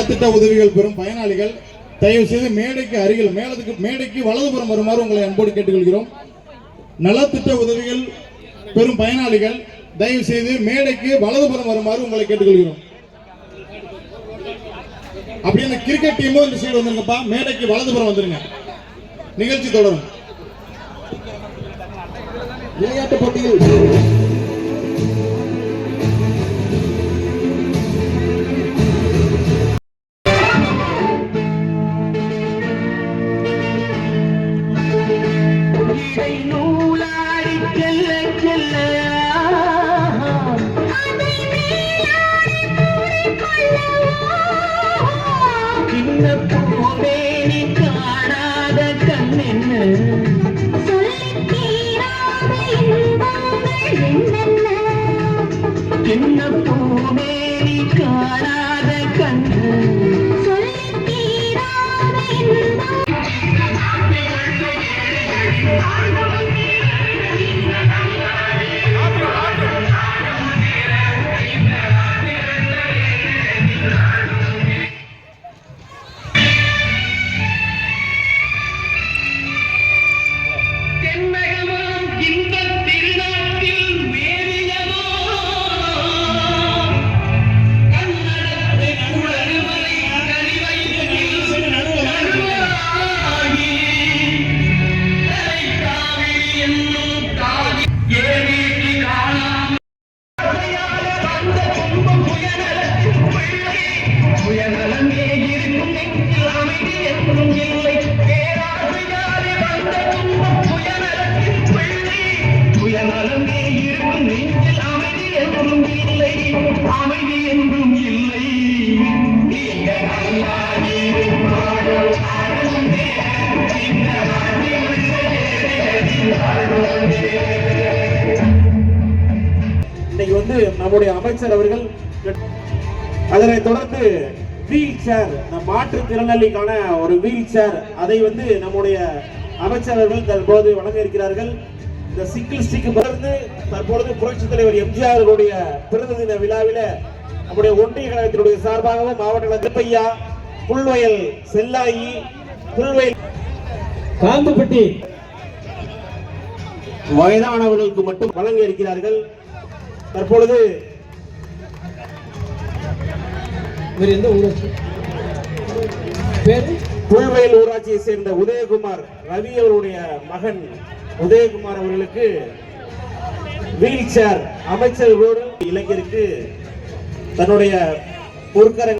நலத்திட்ட உதவிகள் பெறும் பயனாளிகள் தயவு செய்து மேடைக்கு அருகில் மேடைக்கு வலதுபுறம் வருமாறு உங்களை அன்போடு கேட்டுக்கொள்கிறோம். நலத்திட்ட உதவிகள் பெறும் பயனாளிகள் தயவு செய்து மேடைக்கு வலதுபுறம் வருமாறு உங்களை கேட்டுக்கொள்கிறோம். அப்படி அந்த கிரிக்கெட் டீமும் இந்த சைடு வந்துருங்கப்பா, மேடைக்கு வலதுபுறம் வந்துருங்க. நிகழ்ச்சி தொடரும். விளையாட்டு போட்டியில் நம்முடைய அமைச்சர் அவர்கள், அதனைத் தொடர்ந்து வீல் சேர், மாற்றுத்திறனாளிக்கான ஒரு வீல் சேர், அதை நம்முடைய அமைச்சர் அவர்கள் தற்போது வழங்க இருக்கிறார்கள். இந்த சிக்கிள் ஸ்டிக் தொடர்ந்து தற்பொழுது புரட்சித் தலைவர் எம்ஜிஆர் அவர்களுடைய பிறந்த தின விழாவில நம்முடைய ஒன்றிய கழகத்தினுடைய சார்பாகவும் மாவட்ட திருப்பையா, புல்வயல் செல்லாயி, புல்வயல் காந்துப்பட்டி வயதானவர்களுக்கு மட்டும் வழங்க இருக்கிறார்கள். தற்பொழுது புல்வயல் ஊராட்சியை சேர்ந்த உதயகுமார் ரவி அவருடைய மகன் உதயகுமார் அவர்களுக்கு வீல் சேர் அமைச்சர் இளைஞருக்கு தன்னுடைய பொற்கரங்கள்